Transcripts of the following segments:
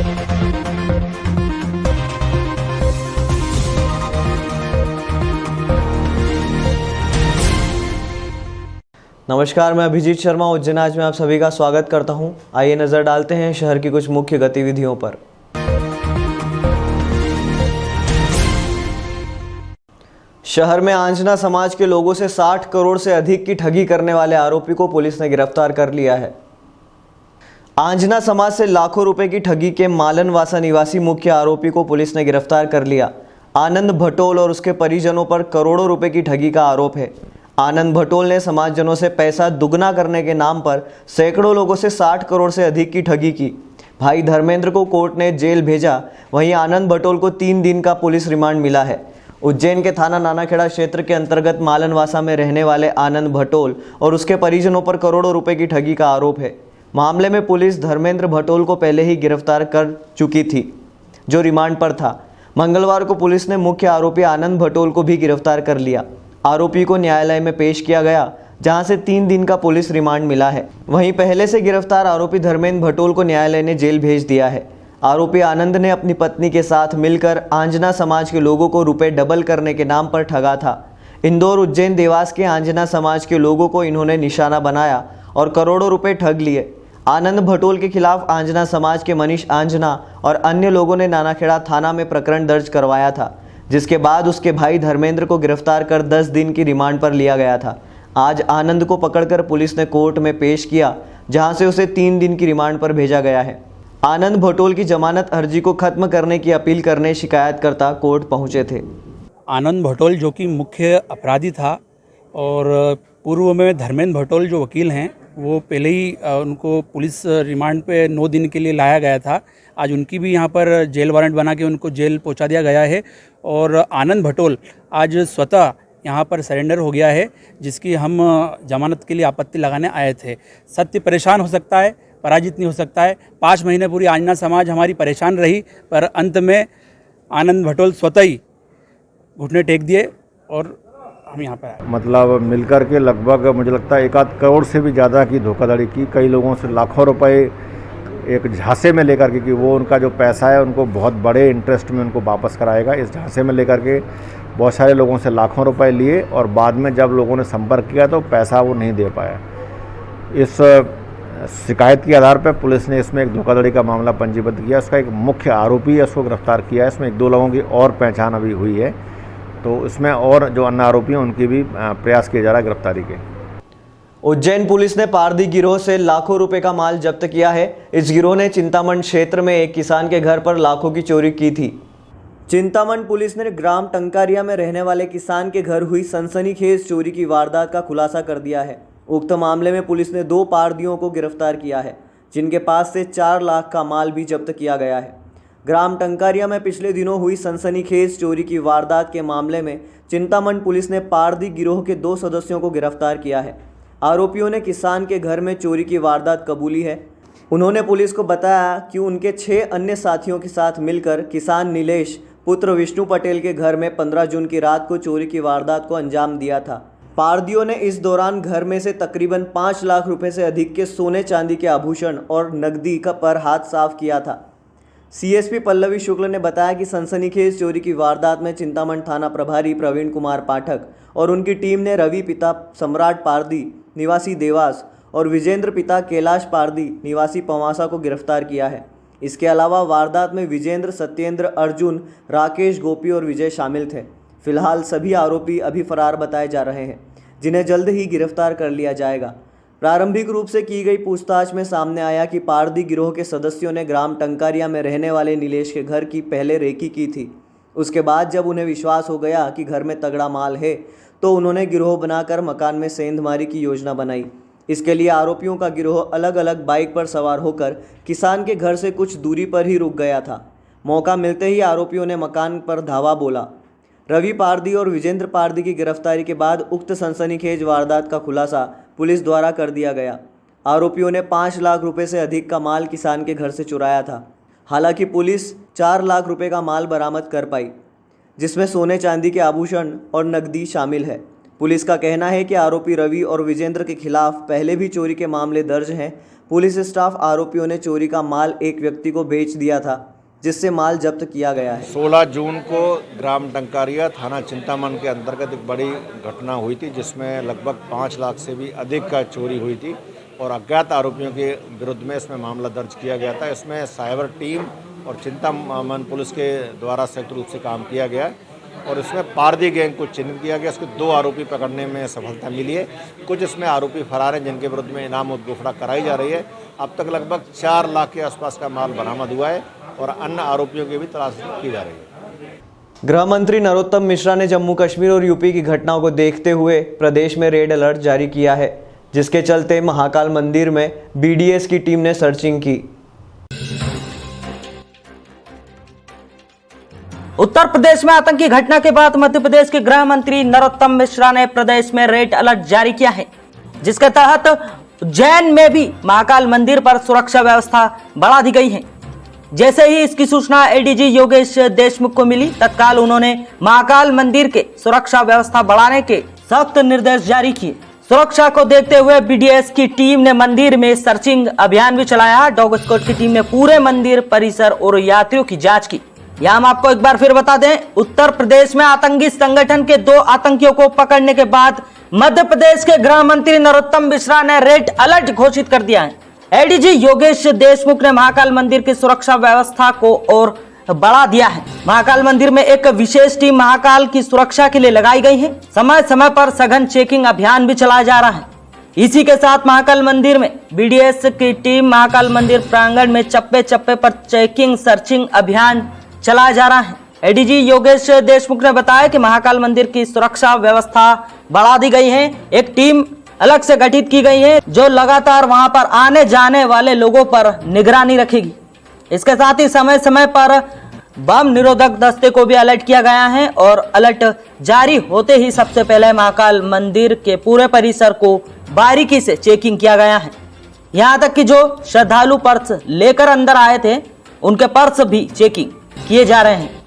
नमस्कार, मैं अभिजीत शर्मा उज्जैन आज में आप सभी का स्वागत करता हूं। आइए नजर डालते हैं शहर की कुछ मुख्य गतिविधियों पर। शहर में आंजना समाज के लोगों से 60 करोड़ से अधिक की ठगी करने वाले आरोपी को पुलिस ने गिरफ्तार कर लिया है। आंजना समाज से लाखों रुपए की ठगी के मालनवासा निवासी मुख्य आरोपी को पुलिस ने गिरफ्तार कर लिया। आनंद भटोल और उसके परिजनों पर करोड़ों रुपए की ठगी का आरोप है। आनंद भटोल ने समाजजनों से पैसा दुगना करने के नाम पर सैकड़ों लोगों से 60 करोड़ से अधिक की ठगी की। भाई धर्मेंद्र को कोर्ट ने जेल भेजा। वहीं आनंद भटोल को 3 दिन का पुलिस रिमांड मिला है। उज्जैन के थाना नानाखेड़ा क्षेत्र के अंतर्गत मालनवासा में रहने वाले आनंद भटोल और उसके परिजनों पर करोड़ों रुपए की ठगी का आरोप है। मामले में पुलिस धर्मेंद्र भटोल को पहले ही गिरफ्तार कर चुकी थी, जो रिमांड पर था। मंगलवार को पुलिस ने मुख्य आरोपी आनंद भटोल को भी गिरफ्तार कर लिया। आरोपी को न्यायालय में पेश किया गया, जहां से 3 दिन का पुलिस रिमांड मिला है। वहीं पहले से गिरफ्तार आरोपी धर्मेंद्र भटोल को न्यायालय ने जेल भेज दिया है। आरोपी आनंद ने अपनी पत्नी के साथ मिलकर आंजना समाज के लोगों को रुपए डबल करने के नाम पर ठगा था। इंदौर, उज्जैन, देवास के आंजना समाज के लोगों को इन्होंने निशाना बनाया और करोड़ों रुपए ठग लिए। आनंद भटोल के खिलाफ आंजना समाज के मनीष आंजना और अन्य लोगों ने नानाखेड़ा थाना में प्रकरण दर्ज करवाया था, जिसके बाद उसके भाई धर्मेंद्र को गिरफ्तार कर 10 दिन की रिमांड पर लिया गया था। आज आनंद को पकड़कर पुलिस ने कोर्ट में पेश किया, जहां से उसे 3 दिन की रिमांड पर भेजा गया है। आनंद भटोल की जमानत अर्जी को खत्म करने की अपील करने शिकायतकर्ता कोर्ट पहुंचे थे। आनंद भटोल जो कि मुख्य अपराधी था और पूर्व में धर्मेंद्र भटोल जो वकील हैं, वो पहले ही उनको पुलिस रिमांड पे 9 दिन के लिए लाया गया था। आज उनकी भी यहाँ पर जेल वारंट बना के उनको जेल पहुँचा दिया गया है और आनंद भटोल आज स्वतः यहाँ पर सरेंडर हो गया है, जिसकी हम जमानत के लिए आपत्ति लगाने आए थे। सत्य परेशान हो सकता है, पराजित नहीं हो सकता है। 5 महीने पूरी आंजना समाज हमारी परेशान रही, पर अंत में आनंद भटोल स्वतः ही घुटने टेक दिए और हम यहाँ पर आए। मतलब मिलकर के लगभग मुझे लगता है 1 करोड़ से भी ज़्यादा की धोखाधड़ी की। कई लोगों से लाखों रुपए एक झांसे में लेकर के कि वो उनका जो पैसा है उनको बहुत बड़े इंटरेस्ट में उनको वापस कराएगा, इस झांसे में लेकर के बहुत सारे लोगों से लाखों रुपए लिए और बाद में जब लोगों ने संपर्क किया तो पैसा वो नहीं दे पाया। इस शिकायत के आधार पर पुलिस ने इसमें एक धोखाधड़ी का मामला पंजीबद्ध किया। उसका एक मुख्य आरोपी है, उसको गिरफ्तार किया है। इसमें 1-2 लोगों की और पहचान अभी हुई है, तो इसमें और जो अन्य आरोपी हैं उनकी भी प्रयास किया जा रहा है गिरफ्तारी के। उज्जैन पुलिस ने पारदी गिरोह से लाखों रुपए का माल जब्त किया है। इस गिरोह ने चिंतामण क्षेत्र में एक किसान के घर पर लाखों की चोरी की थी। चिंतामण पुलिस ने ग्राम टंकारिया में रहने वाले किसान के घर हुई सनसनीखेज चोरी की वारदात का खुलासा कर दिया है। उक्त मामले में पुलिस ने 2 पारदियों को गिरफ्तार किया है, जिनके पास से 4 लाख का माल भी जब्त किया गया है। ग्राम टंकारिया में पिछले दिनों हुई सनसनीखेज चोरी की वारदात के मामले में चिंतामण पुलिस ने पारदी गिरोह के 2 सदस्यों को गिरफ्तार किया है। आरोपियों ने किसान के घर में चोरी की वारदात कबूली है। उन्होंने पुलिस को बताया कि उनके 6 अन्य साथियों के साथ मिलकर किसान नीलेश पुत्र विष्णु पटेल के घर में 15 जून की रात को चोरी की वारदात को अंजाम दिया था। पारदियों ने इस दौरान घर में से तकरीबन 5 लाख रुपए से अधिक के सोने चांदी के आभूषण और नकदी का पर हाथ साफ किया था। सीएसपी पल्लवी शुक्ल ने बताया कि सनसनीखेज चोरी की वारदात में चिंतामण थाना प्रभारी प्रवीण कुमार पाठक और उनकी टीम ने रवि पिता सम्राट पारदी निवासी देवास और विजेंद्र पिता कैलाश पारदी निवासी पवासा को गिरफ्तार किया है। इसके अलावा वारदात में विजेंद्र, सत्येंद्र, अर्जुन, राकेश, गोपी और विजय शामिल थे। फिलहाल सभी आरोपी अभी फरार बताए जा रहे हैं, जिन्हें जल्द ही गिरफ्तार कर लिया जाएगा। प्रारंभिक रूप से की गई पूछताछ में सामने आया कि पारदी गिरोह के सदस्यों ने ग्राम टंकारिया में रहने वाले नीलेश के घर की पहले रेकी की थी। उसके बाद जब उन्हें विश्वास हो गया कि घर में तगड़ा माल है, तो उन्होंने गिरोह बनाकर मकान में सेंधमारी की योजना बनाई। इसके लिए आरोपियों का गिरोह अलग अलग बाइक पर सवार होकर किसान के घर से कुछ दूरी पर ही रुक गया था। मौका मिलते ही आरोपियों ने मकान पर धावा बोला। रवि पारदी और विजेंद्र पारदी की गिरफ्तारी के बाद उक्त सनसनीखेज वारदात का खुलासा पुलिस द्वारा कर दिया गया। आरोपियों ने 5 लाख रुपए से अधिक का माल किसान के घर से चुराया था। हालांकि पुलिस 4 लाख रुपए का माल बरामद कर पाई, जिसमें सोने चांदी के आभूषण और नकदी शामिल है। पुलिस का कहना है कि आरोपी रवि और विजेंद्र के खिलाफ पहले भी चोरी के मामले दर्ज हैं। पुलिस स्टाफ आरोपियों ने चोरी का माल एक व्यक्ति को बेच दिया था, जिससे माल जब्त किया गया है। 16 जून को ग्राम टंकारिया थाना चिंतामन के अंतर्गत एक बड़ी घटना हुई थी, जिसमें लगभग 5 लाख से भी अधिक का चोरी हुई थी और अज्ञात आरोपियों के विरुद्ध में इसमें मामला दर्ज किया गया था। इसमें साइबर टीम और चिंतामन पुलिस के द्वारा संयुक्त रूप से काम किया गया है और इसमें पारदी गैंग को चिन्हित किया गया। इसके 2 आरोपी पकड़ने में सफलता मिली है। कुछ इसमें आरोपी फरार हैं, जिनके विरुद्ध में इनाम मुद्दोफड़ा कराई जा रही है। अब तक लगभग 4 लाख के आसपास का माल बरामद हुआ है और अन्य आरोपियों की भी तलाश की जा रही है। गृह मंत्री नरोत्तम मिश्रा ने जम्मू कश्मीर और यूपी की घटनाओं को देखते हुए प्रदेश में रेड अलर्ट जारी किया है, जिसके चलते महाकाल मंदिर में बीडीएस की टीम ने सर्चिंग की। उत्तर प्रदेश में आतंकी घटना के बाद मध्य प्रदेश के गृह मंत्री नरोत्तम मिश्रा ने प्रदेश में रेड अलर्ट जारी किया है, जिसके तहत उज्जैन में भी महाकाल मंदिर पर सुरक्षा व्यवस्था बढ़ा दी गई है। जैसे ही इसकी सूचना एडीजी योगेश देशमुख को मिली, तत्काल उन्होंने महाकाल मंदिर के सुरक्षा व्यवस्था बढ़ाने के सख्त निर्देश जारी किए। सुरक्षा को देखते हुए बीडीएस की टीम ने मंदिर में सर्चिंग अभियान भी चलाया। डॉग स्क्वाड की टीम ने पूरे मंदिर परिसर और यात्रियों की जांच की। यहाँ हम आपको एक बार फिर बता दें, उत्तर प्रदेश में आतंकी संगठन के 2 आतंकियों को पकड़ने के बाद मध्य प्रदेश के गृह मंत्री नरोत्तम मिश्रा ने रेड अलर्ट घोषित कर दिया है। एडीजी योगेश देशमुख ने महाकाल मंदिर की सुरक्षा व्यवस्था को और बढ़ा दिया है। महाकाल मंदिर में एक विशेष टीम महाकाल की सुरक्षा के लिए लगाई गई है। समय समय पर सघन चेकिंग अभियान भी चलाया जा रहा है। इसी के साथ महाकाल मंदिर में बीडीएस की टीम महाकाल मंदिर प्रांगण में चप्पे चप्पे पर चेकिंग सर्चिंग अभियान चलाया जा रहा है। एडीजी योगेश देशमुख ने बताया कि महाकाल मंदिर की सुरक्षा व्यवस्था बढ़ा दी गई है। एक टीम अलग से गठित की गई है, जो लगातार वहां पर आने जाने वाले लोगों पर निगरानी रखेगी। इसके साथ ही समय समय पर बम निरोधक दस्ते को भी अलर्ट किया गया है और अलर्ट जारी होते ही सबसे पहले महाकाल मंदिर के पूरे परिसर को बारीकी से चेकिंग किया गया है। यहाँ तक कि जो श्रद्धालु पर्स लेकर अंदर आए थे, उनके पर्स भी चेकिंग किए जा रहे हैं।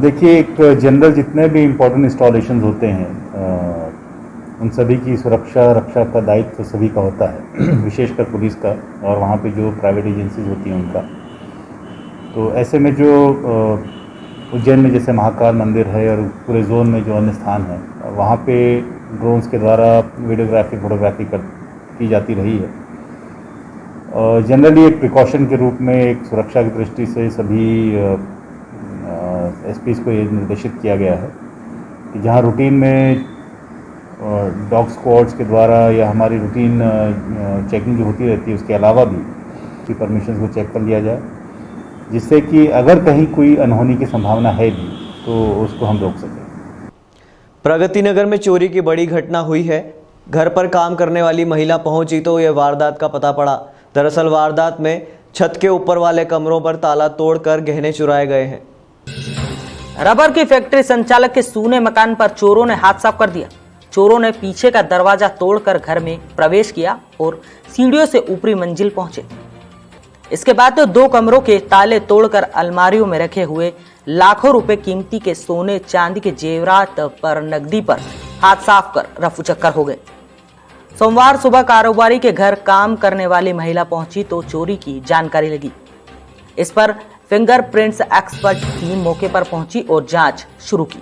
देखिए, एक जनरल जितने भी इम्पोर्टेंट इंस्टॉलेशन होते हैं, उन सभी की सुरक्षा रक्षा का दायित्व सभी का होता है, विशेषकर पुलिस का और वहाँ पे जो प्राइवेट एजेंसीज होती हैं उनका। तो ऐसे में जो उज्जैन में जैसे महाकाल मंदिर है और पूरे जोन में जो अन्य स्थान है, वहाँ पे ड्रोन्स के द्वारा वीडियोग्राफी फोटोग्राफी की जाती रही है। जनरली एक प्रिकॉशन के रूप में, एक सुरक्षा की दृष्टि से सभी एसपीज को ये निर्देशित किया गया है कि जहाँ रूटीन में डॉग स्क्वाड्स के द्वारा या हमारी रूटीन चेकिंग जो होती रहती है, उसके अलावा भी की परमिशन को चेक कर लिया जाए, जिससे कि अगर कहीं कोई अनहोनी की संभावना है भी तो उसको हम रोक सकें। प्रगति नगर में चोरी की बड़ी घटना हुई है। घर पर काम करने वाली महिला पहुंची तो यह वारदात का पता पड़ा। दरअसल वारदात में छत के ऊपर वाले कमरों पर ताला तोड़कर गहने चुराए गए हैं। रबर की फैक्ट्री संचालक के सूने मकान पर चोरों ने हाथ साफ कर दिया। चोरों ने पीछे का दरवाजा तोड़कर घर में प्रवेश किया और सीढ़ियों से ऊपरी मंजिल पहुंचे। इसके बाद तो 2 कमरों के ताले तोड़कर अलमारियों में रखे हुए लाखों रुपए कीमती के सोने चांदी के जेवरात पर नकदी पर हाथ साफ कर रफू चक्कर हो गए। सोमवार सुबह कारोबारी के घर काम करने वाली महिला पहुंची तो चोरी की जानकारी लगी। इस पर फिंगरप्रिंट्स एक्सपर्ट टीम मौके पर पहुंची और जांच शुरू की।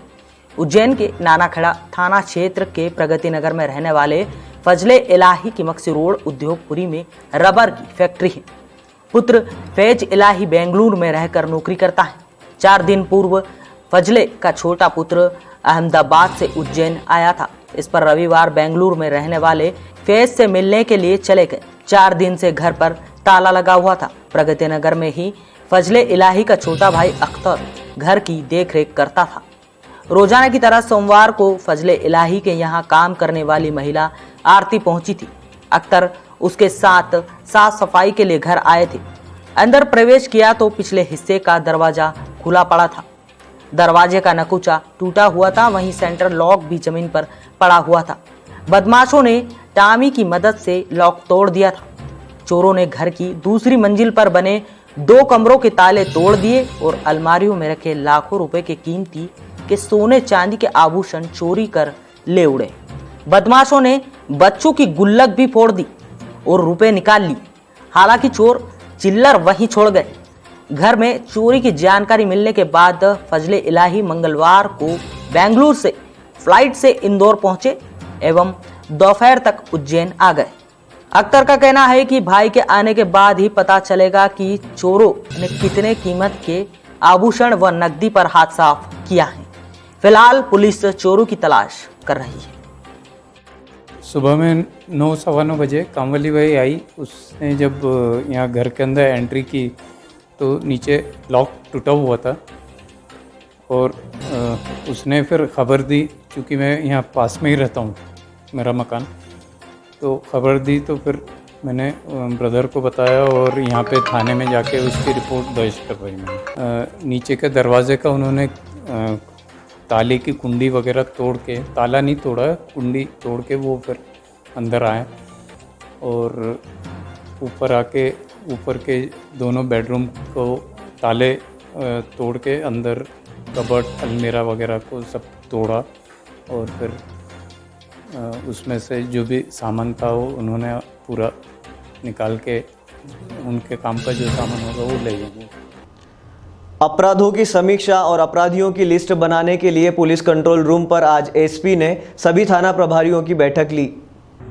उज्जैन के नानाखेड़ा थाना क्षेत्र के प्रगति नगर में रहने वाले फजले इलाही की मक्सी रोड उद्योगपुरी में रबर की फैक्ट्री है। पुत्र फैज इलाही बेंगलुरु में रहकर नौकरी करता है। 4 दिन पूर्व फजले का छोटा पुत्र अहमदाबाद से उज्जैन आया था। इस पर रविवार बेंगलुरु में रहने वाले फैज से मिलने के लिए चले गए। 4 दिन से घर पर ताला लगा हुआ था। प्रगति नगर में ही फजले इलाही का छोटा भाई अख्तर घर की देखरेख करता था। रोजाना की तरह सोमवार को फजले इलाही के यहाँ काम करने वाली महिला आरती पहुंची थी। अख्तर उसके साथ साफ सफाई के लिए घर आए थे। अंदर प्रवेश किया तो पिछले हिस्से का दरवाजा खुला पड़ा था। दरवाजे का नकुचा टूटा हुआ था, वहीं सेंटर लॉक भी जमीन पर पड़ा हुआ था। बदमाशों ने टामी की मदद से लॉक तोड़ दिया था। चोरों ने घर की दूसरी मंजिल पर बने 2 कमरों के ताले तोड़ दिए और अलमारियों में रखे लाखों रुपए के कीमती के सोने चांदी के आभूषण चोरी कर ले उड़े। बदमाशों ने बच्चों की गुल्लक भी फोड़ दी और रुपए निकाल ली। हालांकि चोर चिल्लर वहीं छोड़ गए। घर में चोरी की जानकारी मिलने के बाद फजले इलाही मंगलवार को बेंगलुरु से फ्लाइट से इंदौर पहुंचे एवं दोपहर तक उज्जैन आ गए। अख्तर का कहना है कि भाई के आने के बाद ही पता चलेगा कि चोरों ने कितने कीमत के आभूषण व नकदी पर हाथ साफ किया है। फिलहाल पुलिस चोरों की तलाश कर रही है। सुबह में 9 सवा 9 बजे कामवाली भाई आई। उसने जब यहाँ घर के अंदर एंट्री की तो नीचे लॉक टूटा हुआ था और उसने फिर ख़बर दी, क्योंकि मैं यहाँ पास में ही रहता हूँ मेरा मकान, तो ख़बर दी। तो फिर मैंने ब्रदर को बताया और यहाँ पे थाने में जाके उसकी रिपोर्ट दर्ज करवाई मैंने। नीचे के दरवाजे का उन्होंने ताले की कुंडी वगैरह तोड़ के, ताला नहीं तोड़ा, कुंडी तोड़ के वो फिर अंदर आए और ऊपर आके ऊपर के दोनों बेडरूम को ताले तोड़ के अंदर कबर्ड अलमीरा वगैरह को सब तोड़ा और फिर उसमें से जो भी सामान था वो उन्होंने पूरा निकाल के उनके काम का जो सामान होगा वो ले गए। अपराधों की समीक्षा और अपराधियों की लिस्ट बनाने के लिए पुलिस कंट्रोल रूम पर आज एसपी ने सभी थाना प्रभारियों की बैठक ली।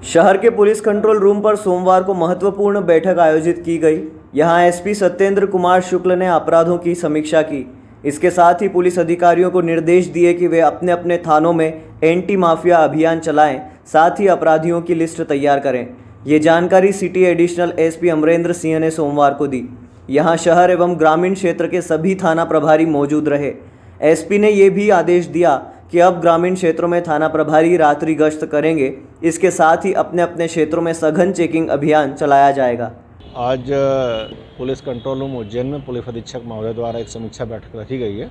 शहर के पुलिस कंट्रोल रूम पर सोमवार को महत्वपूर्ण बैठक आयोजित की गई। यहां एसपी सत्येंद्र कुमार शुक्ल ने अपराधों की समीक्षा की। इसके साथ ही पुलिस अधिकारियों को निर्देश दिए कि वे अपने अपने थानों में एंटी माफिया अभियान चलाएं, साथ ही अपराधियों की लिस्ट तैयार करें। ये जानकारी city additional SP Amarendra Singh ने सोमवार को दी। यहां शहर एवं ग्रामीण क्षेत्र के सभी थाना प्रभारी मौजूद रहे। एसपी ने यह भी आदेश दिया कि अब ग्रामीण क्षेत्रों में थाना प्रभारी रात्रि गश्त करेंगे। इसके साथ ही अपने अपने क्षेत्रों में सघन चेकिंग अभियान चलाया जाएगा। आज पुलिस कंट्रोल रूम उज्जैन में पुलिस अधीक्षक महोदय द्वारा एक समीक्षा बैठक रखी गई है।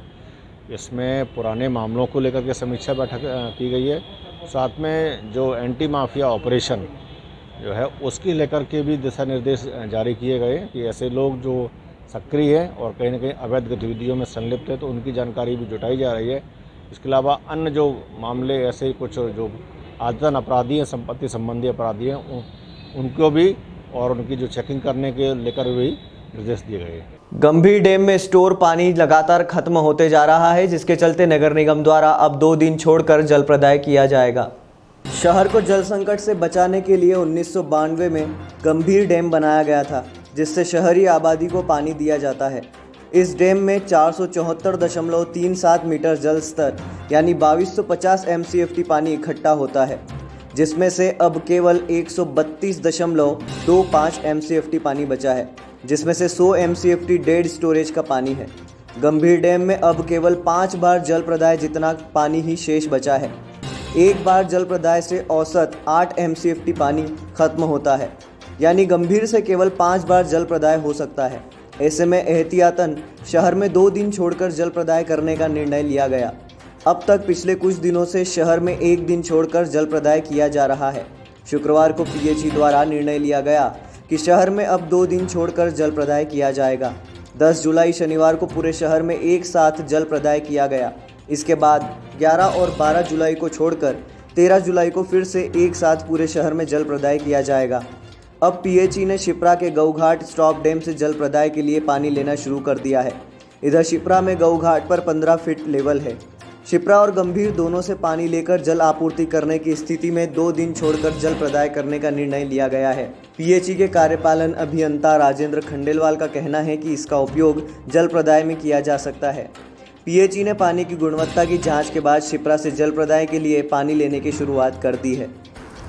इसमें पुराने मामलों को लेकर के समीक्षा बैठक की गई है। साथ में जो एंटी माफिया ऑपरेशन जो है उसकी लेकर के भी दिशा निर्देश जारी किए गए कि ऐसे लोग जो सक्रिय हैं और कहीं ना कहीं अवैध गतिविधियों में संलिप्त है तो उनकी जानकारी भी जुटाई जा रही है। इसके अलावा अन्य जो मामले ऐसे कुछ जो आदतन अपराधी हैं, संपत्ति संबंधी अपराधी हैं, उनको भी और उनकी जो चेकिंग करने के लेकर भी निर्देश दिए गए। गंभीर डैम में स्टोर पानी लगातार खत्म होते जा रहा है, जिसके चलते नगर निगम द्वारा अब 2 दिन छोड़कर जल प्रदाय किया जाएगा। शहर को जल संकट से बचाने के लिए 1992 में गंभीर डैम बनाया गया था, जिससे शहरी आबादी को पानी दिया जाता है। इस डैम में 474.37 मीटर जल स्तर यानी 2250 MCFT पानी इकट्ठा होता है, जिसमें से अब केवल 132.25 MCFT पानी बचा है, जिसमें से 100 MCFT डेड स्टोरेज का पानी है। गंभीर डैम में अब केवल 5 बार जल प्रदाय जितना पानी ही शेष बचा है। एक बार जल प्रदाय से औसत 8 MCFT पानी खत्म होता है, यानी गंभीर से केवल 5 बार जल प्रदाय हो सकता है। ऐसे में एहतियातन शहर में 2 दिन छोड़कर जल प्रदाय करने का निर्णय लिया गया। अब तक पिछले कुछ दिनों से शहर में 1 दिन छोड़कर जल प्रदाय किया जा रहा है। शुक्रवार को PHE द्वारा निर्णय लिया गया कि शहर में अब 2 दिन छोड़कर जल प्रदाय किया जाएगा। 10 जुलाई शनिवार को पूरे शहर में एक साथ जल प्रदाय किया गया। इसके बाद 11 और 12 जुलाई को छोड़कर 13 जुलाई को फिर से एक साथ पूरे शहर में जल प्रदाय किया जाएगा। अब PHE ने शिप्रा के गऊघाट स्टॉप डैम से जल प्रदाय के लिए पानी लेना शुरू कर दिया है। इधर शिप्रा में गऊघाट पर 15 फीट लेवल है। शिप्रा और गंभीर दोनों से पानी लेकर जल आपूर्ति करने की स्थिति में 2 दिन छोड़कर जल प्रदाय करने का निर्णय लिया गया है। PHE के कार्यपालन अभियंता राजेंद्र खंडेलवाल का कहना है कि इसका उपयोग जल प्रदाय में किया जा सकता है। PHE ने पानी की गुणवत्ता की जांच के बाद शिप्रा से जल प्रदाय के लिए पानी लेने की शुरुआत कर दी है।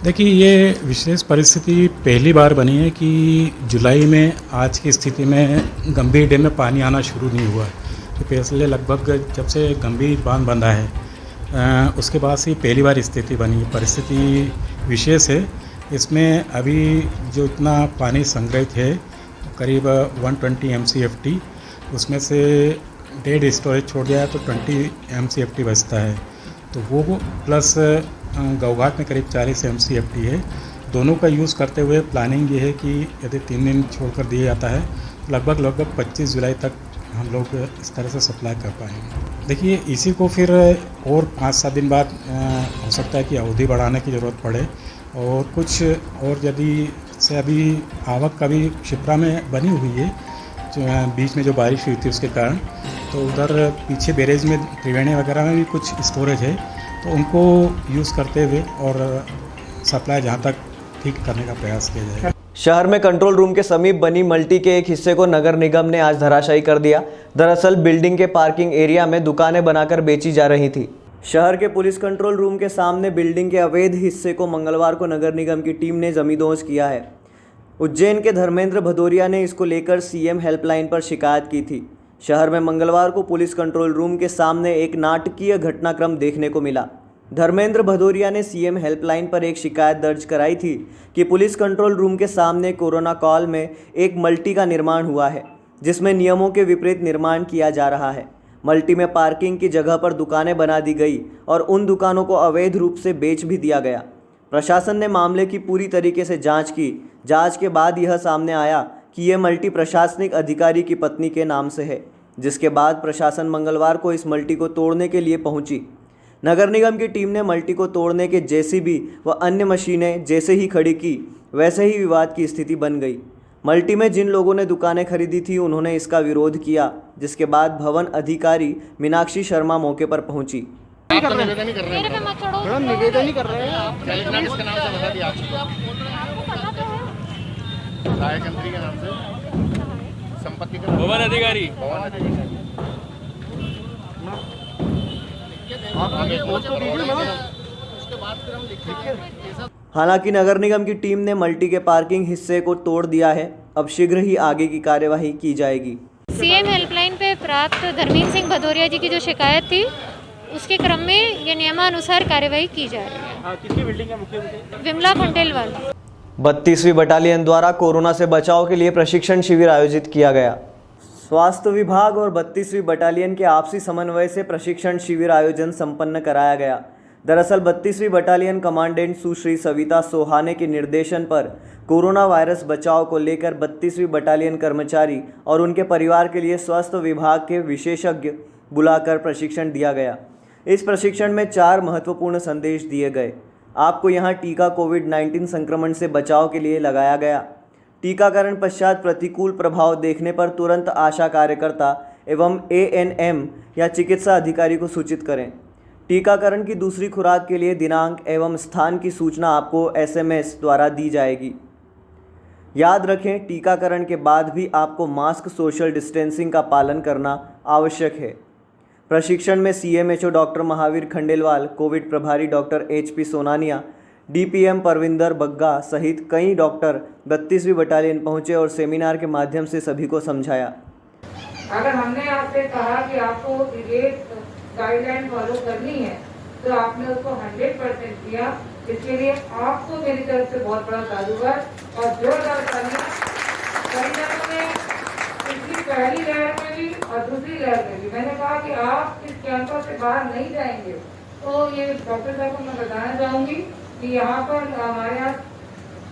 देखिए, ये विशेष परिस्थिति पहली बार बनी है कि जुलाई में आज की स्थिति में गंभीर डैम में पानी आना शुरू नहीं हुआ है। तो पिछले लगभग जब से गंभीर बांध बंधा है उसके बाद से पहली बार स्थिति बनी। परिस्थिति विशेष है। इसमें अभी जो इतना पानी संग्रहित है करीब 120 MCFT, उसमें से डेड स्टोरेज छोड़ दिया है तो 20 MCFT बचता है। तो वो प्लस गौघाट में करीब 40 MCFD है। दोनों का यूज़ करते हुए प्लानिंग ये है कि यदि 3 दिन छोड़कर दिया जाता है तो लगभग 25 जुलाई तक हम लोग इस तरह से सप्लाई कर पाएंगे। देखिए, इसी को फिर और 5-7 दिन बाद हो सकता है कि अवधि बढ़ाने की ज़रूरत पड़े और कुछ और यदि से अभी आवक कभी क्षिप्रा में बनी हुई है जो बीच में जो बारिश हुई थी उसके कारण, तो उधर पीछे बैरेज में त्रिवेणी वगैरह में भी कुछ स्टोरेज है, तो उनको यूज़ करते हुए और सप्लाई जहाँ तक ठीक करने का प्रयास किया जाएगा। शहर में कंट्रोल रूम के समीप बनी मल्टी के एक हिस्से को नगर निगम ने आज धराशायी कर दिया। दरअसल बिल्डिंग के पार्किंग एरिया में दुकानें बनाकर बेची जा रही थी। शहर के पुलिस कंट्रोल रूम के सामने बिल्डिंग के अवैध हिस्से को मंगलवार को नगर निगम की टीम ने जमींदोज किया है। उज्जैन के धर्मेंद्र भदौरिया ने इसको लेकर सीएम हेल्पलाइन पर शिकायत की थी। शहर में मंगलवार को पुलिस कंट्रोल रूम के सामने एक नाटकीय घटनाक्रम देखने को मिला। धर्मेंद्र भदौरिया ने सीएम हेल्पलाइन पर एक शिकायत दर्ज कराई थी कि पुलिस कंट्रोल रूम के सामने कोरोना कॉल में एक मल्टी का निर्माण हुआ है, जिसमें नियमों के विपरीत निर्माण किया जा रहा है। मल्टी में पार्किंग की जगह पर दुकानें बना दी गई और उन दुकानों को अवैध रूप से बेच भी दिया गया। प्रशासन ने मामले की पूरी तरीके से जांच की। जांच के बाद यह सामने आया कि यह मल्टी प्रशासनिक अधिकारी की पत्नी के नाम से है, जिसके बाद प्रशासन मंगलवार को इस मल्टी को तोड़ने के लिए पहुंची। नगर निगम की टीम ने मल्टी को तोड़ने के जेसीबी व अन्य मशीनें जैसे ही खड़ी की, वैसे ही विवाद की स्थिति बन गई। मल्टी में जिन लोगों ने दुकानें खरीदी थी उन्होंने इसका विरोध किया, जिसके बाद भवन अधिकारी मीनाक्षी शर्मा मौके पर पहुंची। निवेदन ही कर रहे हैं मैडम, निवेदन ही कर रहे हैं आप। किसके नाम से बता दिया आपको? सहायक मंत्री के नाम से संपत्ति का भवन अधिकारी। हालांकि नगर निगम की टीम ने मल्टी के पार्किंग हिस्से को तोड़ दिया है। अब शीघ्र ही आगे की कार्यवाही की जाएगी। सीएम हेल्पलाइन पे प्राप्त धर्मेंद्र सिंह भदौरिया जी की जो शिकायत थी, उसके क्रम में ये नियमानुसार कार्यवाही की जा रही है। किसकी बिल्डिंग है मुख्य? विमला खंडेलवाल। 32वीं बटालियन द्वारा कोरोना से बचाव के लिए प्रशिक्षण शिविर आयोजित किया गया। स्वास्थ्य विभाग और 32वीं बटालियन के आपसी समन्वय से प्रशिक्षण शिविर आयोजन संपन्न कराया गया। दरअसल 32वीं बटालियन कमांडेंट सुश्री सविता सोहाने के निर्देशन पर कोरोना वायरस बचाव को लेकर 32वीं बटालियन कर्मचारी और उनके परिवार के लिए स्वास्थ्य विभाग के विशेषज्ञ बुलाकर प्रशिक्षण दिया गया। इस प्रशिक्षण में 4 महत्वपूर्ण संदेश दिए गए। आपको यहाँ टीका कोविड-19 संक्रमण से बचाव के लिए लगाया गया। टीकाकरण पश्चात प्रतिकूल प्रभाव देखने पर तुरंत आशा कार्यकर्ता एवं ANM या चिकित्सा अधिकारी को सूचित करें। टीकाकरण की दूसरी खुराक के लिए दिनांक एवं स्थान की सूचना आपको SMS द्वारा दी जाएगी। याद रखें, टीकाकरण के बाद भी आपको मास्क, सोशल डिस्टेंसिंग का पालन करना आवश्यक है। प्रशिक्षण में CMHO doctor Mahavir Khandelwal, covid प्रभारी doctor HP Sonania, DPM Parvinder Bagga सहित कई डॉक्टर 32वीं बटालियन पहुंचे और सेमिनार के माध्यम से सभी को समझाया। अगर हमने आपसे कहा कि आपको ये गाइडलाइन फॉलो करनी है तो आपने उसको 100% किया। इसके लिए आपको मेरी तरफ से बहुत बड़ा साधुवाद और जोरदार तालियां। कई जगहों में पिछली पहली लहर में भी और दूसरी लहर में भी मैंने कहा कि आप इस कैंपस से बाहर नहीं जाएंगे, तो ये डॉक्टर साहब को मैं बताना चाहूँगी कि यहाँ पर हमारे यहाँ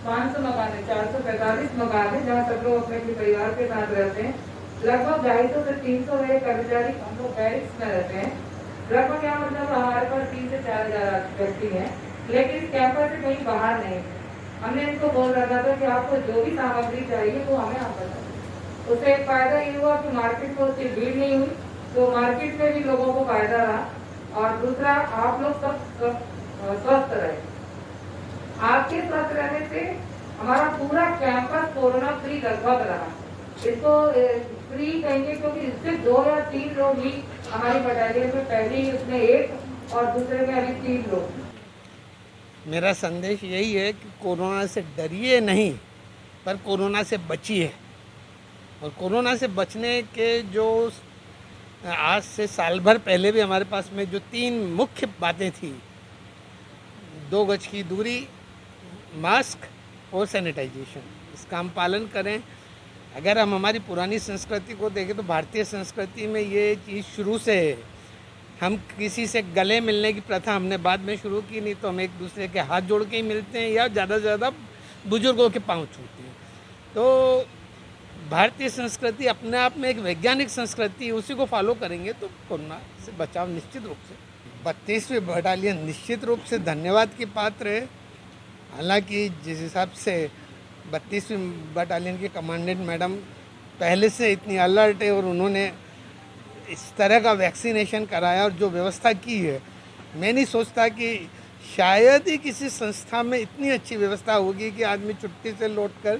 500 मकान है, 445 मकान है जहाँ सब लोग अपने परिवार के साथ रहते हैं। लगभग 250 से 300 कर्मचारी हम लोग बैरिक्स में रहते हैं। लगभग यहाँ मतलब हमारे पास 3 से 4 हज़ार व्यक्ति हैं, लेकिन इस कैंपस से कहीं बाहर नहीं। हमने इनको बोल रखा था कि आपको जो भी सामग्री चाहिए वो हमें आप बताएं। उससे एक फायदा ये हुआ कि मार्केट में उसकी भीड़ नहीं हुई, तो मार्केट में भी लोगों को फायदा रहा। और दूसरा, आप लोग सब स्वस्थ रहे। आपके स्वस्थ रहने से हमारा पूरा कैंपस कोरोना फ्री लगभग रहा। इसको फ्री कहेंगे क्योंकि इससे 2 या 3 लोग ही हमारी बटालियन में, पहले उसमें 1 और दूसरे में अभी 3 लोग। मेरा संदेश यही है कि कोरोना से डरिए नहीं, पर कोरोना से बचिए। और कोरोना से बचने के जो आज से साल भर पहले भी हमारे पास में जो 3 मुख्य बातें थी, 2 गज की दूरी, मास्क और सैनिटाइजेशन, इसका हम पालन करें। अगर हम हमारी पुरानी संस्कृति को देखें तो भारतीय संस्कृति में ये चीज़ शुरू से है हम किसी से गले मिलने की प्रथा हमने बाद में शुरू की, नहीं तो हम एक दूसरे के हाथ जोड़ के ही मिलते हैं या ज़्यादा से ज़्यादा बुजुर्गों के पाँव छूते हैं। तो भारतीय संस्कृति अपने आप में एक वैज्ञानिक संस्कृति, उसी को फॉलो करेंगे तो कोरोना से बचाव निश्चित रूप से। 32वीं बटालियन निश्चित रूप से धन्यवाद की पात्र है। हालांकि जिस हिसाब से 32वीं बटालियन के कमांडेंट मैडम पहले से इतनी अलर्ट है और उन्होंने इस तरह का वैक्सीनेशन कराया और जो व्यवस्था की है, मैं नहीं सोचता कि शायद ही किसी संस्था में इतनी अच्छी व्यवस्था होगी कि आदमी छुट्टी से लौटकर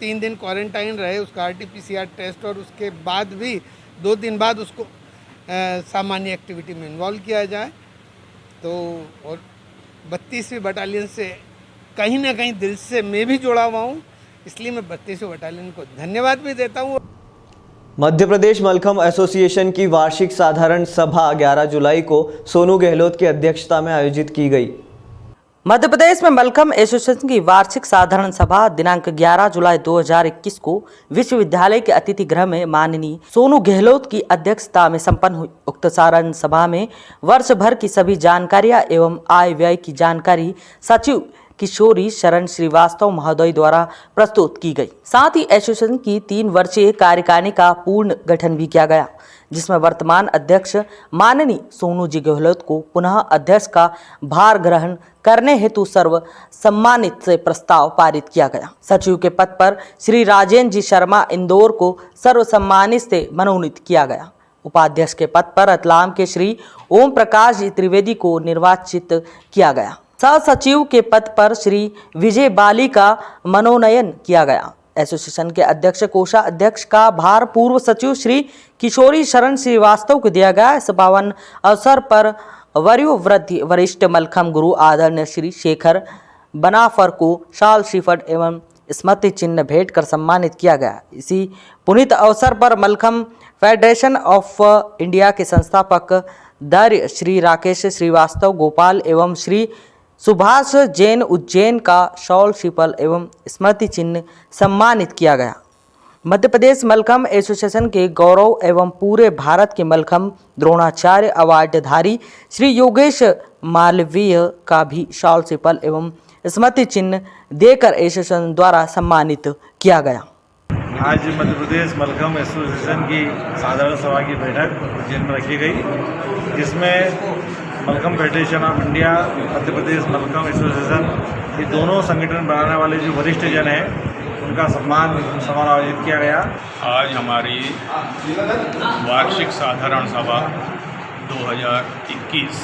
3 दिन क्वारंटाइन रहे, उसका RT-PCR टेस्ट और उसके बाद भी 2 दिन बाद उसको सामान्य एक्टिविटी में इन्वॉल्व किया जाए। तो और 32वीं बटालियन से कहीं ना कहीं दिल से मैं भी जुड़ा हुआ हूँ, इसलिए मैं 32वीं बटालियन को धन्यवाद भी देता हूँ। मध्य प्रदेश मलखम्ब एसोसिएशन की वार्षिक साधारण सभा 11 जुलाई को सोनू गहलोत की अध्यक्षता में आयोजित की गई। मध्य प्रदेश में मलखम्ब एसोसिएशन की वार्षिक साधारण सभा दिनांक 11 जुलाई 2021 को विश्वविद्यालय के अतिथि गृह में माननीय सोनू गहलोत की अध्यक्षता में संपन्न हुई। उक्त साधारण सभा में वर्ष भर की सभी जानकारियां एवं आय व्यय की जानकारी सचिव किशोरी शरण श्रीवास्तव महोदय द्वारा प्रस्तुत की गई। साथ ही एसोसिएशन की 3 वर्षीय कार्यकारिणी का पूर्ण गठन भी किया गया, जिसमें वर्तमान अध्यक्ष माननीय सोनू जी गहलोत को पुनः अध्यक्ष का भार ग्रहण करने हेतु सर्व सम्मानित से प्रस्ताव पारित किया गया। सचिव के पद पर श्री राजेंद्र जी शर्मा इंदौर को सर्व सम्मानित से मनोनीत किया गया। उपाध्यक्ष के पद पर रतलाम के श्री ओम प्रकाश जी त्रिवेदी को निर्वाचित किया गया। सह सचिव के पद पर श्री विजय बाली का मनोनयन किया गया। एसोसिएशन के अध्यक्ष कोषाध्यक्ष का भार पूर्व सचिव श्री किशोरी शरण श्रीवास्तव को दिया गया। इस पावन अवसर पर वयोवृद्ध वरिष्ठ मलखम्ब गुरु आदरणीय श्री शेखर बनाफर को शाल श्रीफल एवं स्मृति चिन्ह भेंट कर सम्मानित किया गया। इसी पुनीत अवसर पर मलखम्ब फेडरेशन ऑफ इंडिया के संस्थापक दार्य श्री राकेश श्रीवास्तव गोपाल एवं श्री सुभाष जैन उज्जैन का शॉल श्रीफल एवं स्मृति चिन्ह सम्मानित किया गया। मध्य प्रदेश मलखम्ब एसोसिएशन के गौरव एवं पूरे भारत के मलखम्ब द्रोणाचार्य अवार्डधारी श्री योगेश मालवीय का भी शॉल श्रीफल एवं स्मृति चिन्ह देकर एसोसिएशन द्वारा सम्मानित किया गया। आज मध्य प्रदेश मलखम्ब एसोसिएशन की साधारण सभा की बैठक उज्जैन में रखी गई, जिसमें mallakhamb federation of India, Madhya Pradesh mallakhamb association, ये दोनों संगठन बनाने वाले जो वरिष्ठ जन हैं उनका सम्मान समारोह आयोजित किया गया। आज हमारी वार्षिक साधारण सभा 2021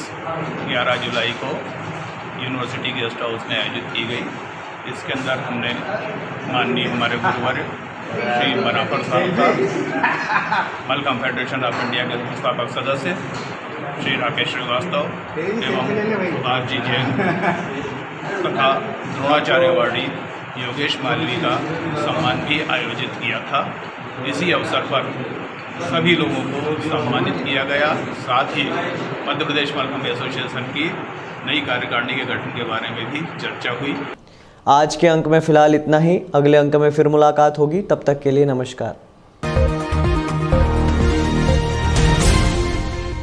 11 जुलाई को यूनिवर्सिटी गेस्ट हाउस में आयोजित की गई। इसके अंदर हमने माननीय हमारे गुरुवर श्री बनाफर साहब का, मलखम्ब फेडरेशन ऑफ इंडिया के संस्थापक सदस्य श्री राकेश श्रीवास्तव एवं सुभाष जी जैन तथा द्रोणाचार्य अवार्डी योगेश मालवी का सम्मान भी आयोजित किया था। इसी अवसर पर सभी लोगों को सम्मानित किया गया। साथ ही मध्य प्रदेश मलखम्ब एसोसिएशन की नई कार्यकारिणी के गठन के बारे में भी चर्चा हुई। आज के अंक में फिलहाल इतना ही। अगले अंक में फिर मुलाकात होगी, तब तक के लिए नमस्कार।